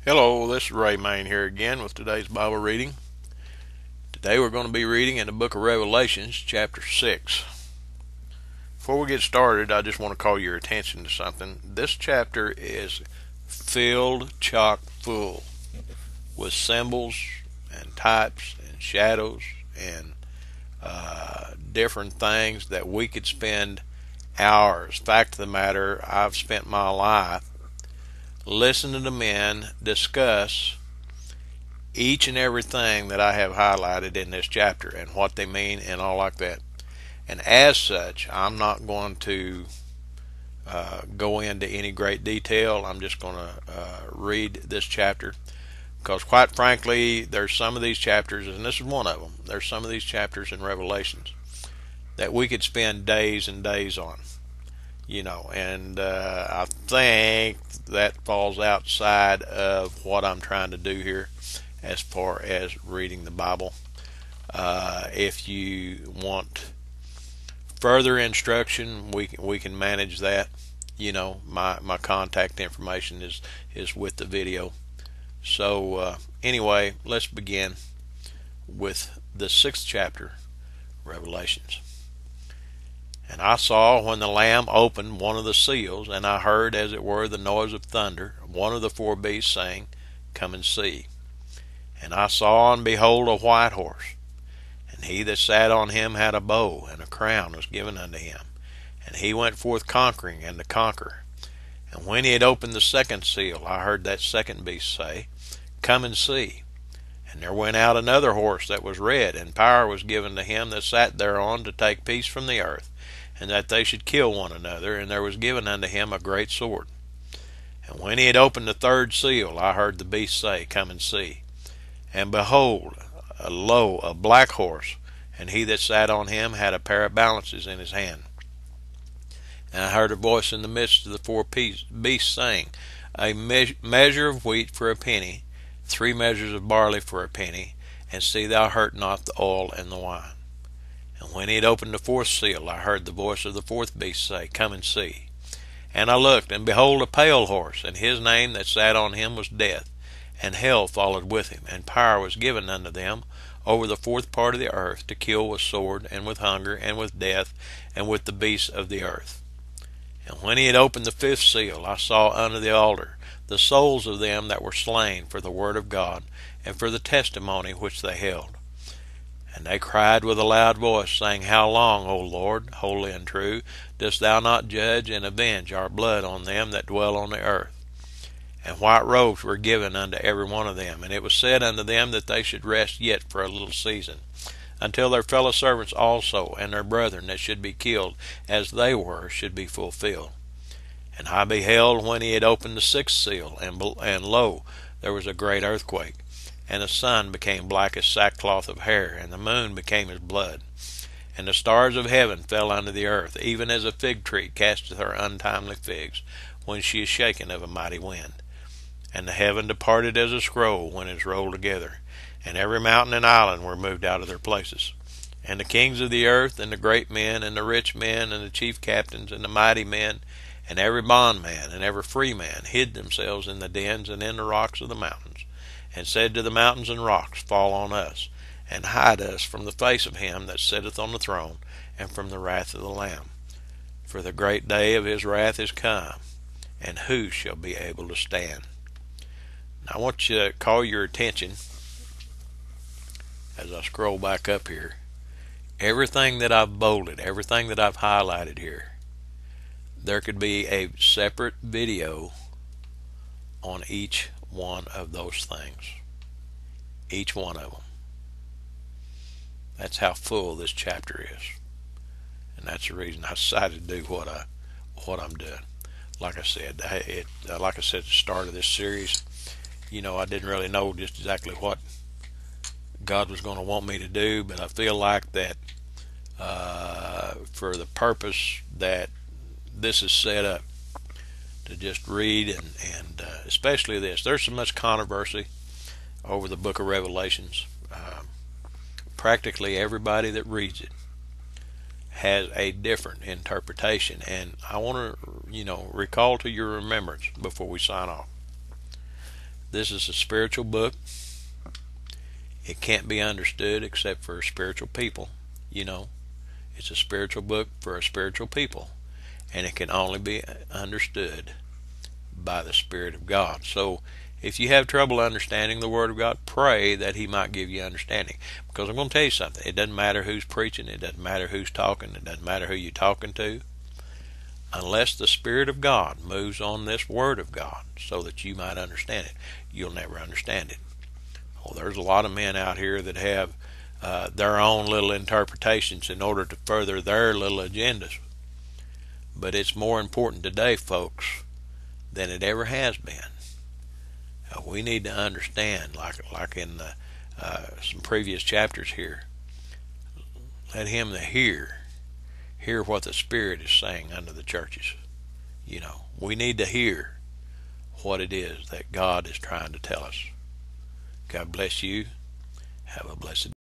Hello, this is Ray Main here again with today's Bible reading. Today we're going to be reading in the book of Revelations, chapter 6. Before we get started, I just want to call your attention to something. This chapter is filled chock full with symbols and types and shadows and different things that we could spend hours. Fact of the matter, I've spent my life listening to men discuss each and everything that I have highlighted in this chapter and what they mean and all like that. And as such, I'm not going to go into any great detail. I'm just going to read this chapter because, quite frankly, there's some of these chapters, and this is one of them. There's some of these chapters in Revelations that we could spend days and days on, and I think that falls outside of what I'm trying to do here as far as reading the Bible. If you want further instruction, we can manage that. My contact information is with the video. So anyway, let's begin with the 6th chapter, Revelations. And I saw when the Lamb opened one of the seals, and I heard as it were the noise of thunder, one of the four beasts saying, "Come and see." And I saw, and behold, a white horse, and he that sat on him had a bow, and a crown was given unto him. And he went forth conquering and to conquer. And when he had opened the 2nd seal, I heard that second beast say, "Come and see." And there went out another horse that was red, and power was given to him that sat thereon to take peace from the earth, and that they should kill one another. And there was given unto him a great sword. And when he had opened the 3rd seal, I heard the beast say, "Come and see." And behold, lo, a black horse, and he that sat on him had a pair of balances in his hand. And I heard a voice in the midst of the four beasts saying, "A measure of wheat for a penny, 3 measures of barley for a penny, and see thou hurt not the oil and the wine." And when he had opened the 4th seal, I heard the voice of the 4th beast say, "Come and see." And I looked, and behold, a pale horse, and his name that sat on him was Death, and hell followed with him, and power was given unto them over the 4th part of the earth to kill with sword, and with hunger, and with death, and with the beasts of the earth. And when he had opened the 5th seal, I saw under the altar the souls of them that were slain for the word of God, and for the testimony which they held. And they cried with a loud voice, saying, "How long, O Lord, holy and true, dost thou not judge and avenge our blood on them that dwell on the earth?" And white robes were given unto every one of them. And it was said unto them that they should rest yet for a little season, until their fellow servants also, and their brethren that should be killed as they were, should be fulfilled. And I beheld when he had opened the 6th seal, and lo, there was a great earthquake, and the sun became black as sackcloth of hair, and the moon became as blood. And the stars of heaven fell unto the earth, even as a fig tree casteth her untimely figs, when she is shaken of a mighty wind. And the heaven departed as a scroll when it is rolled together, and every mountain and island were moved out of their places. And the kings of the earth, and the great men, and the rich men, and the chief captains, and the mighty men, and every bondman, and every free man, hid themselves in the dens and in the rocks of the mountains, and said to the mountains and rocks, "Fall on us, and hide us from the face of him that sitteth on the throne, and from the wrath of the Lamb. For the great day of his wrath is come, and who shall be able to stand?" Now, I want you to call your attention, as I scroll back up here, everything that I've bolded, everything that I've highlighted here, there could be a separate video on each one of those things. Each one of them. That's how full this chapter is. And that's the reason I decided to do what I'm doing. Like I said, like I said at the start of this series, I didn't really know just exactly what God was going to want me to do, but I feel like that for the purpose that this is set up, to just read and especially this. There's so much controversy over the book of Revelations. Practically everybody that reads it has a different interpretation, and I want to recall to your remembrance before we sign off This is a spiritual book. It can't be understood except for spiritual people. You know, it's a spiritual book for a spiritual people, and it can only be understood by the Spirit of God. So if you have trouble understanding the Word of God, pray that He might give you understanding. Because I'm going to tell you something. It doesn't matter who's preaching. It doesn't matter who's talking. It doesn't matter who you're talking to. Unless the Spirit of God moves on this Word of God so that you might understand it, you'll never understand it. Well, there's a lot of men out here that have their own little interpretations in order to further their little agendas. But it's more important today, folks, than it ever has been. We need to understand, like in some previous chapters here, let him that hear what the Spirit is saying unto the churches. You know, we need to hear what it is that God is trying to tell us. God bless you. Have a blessed day.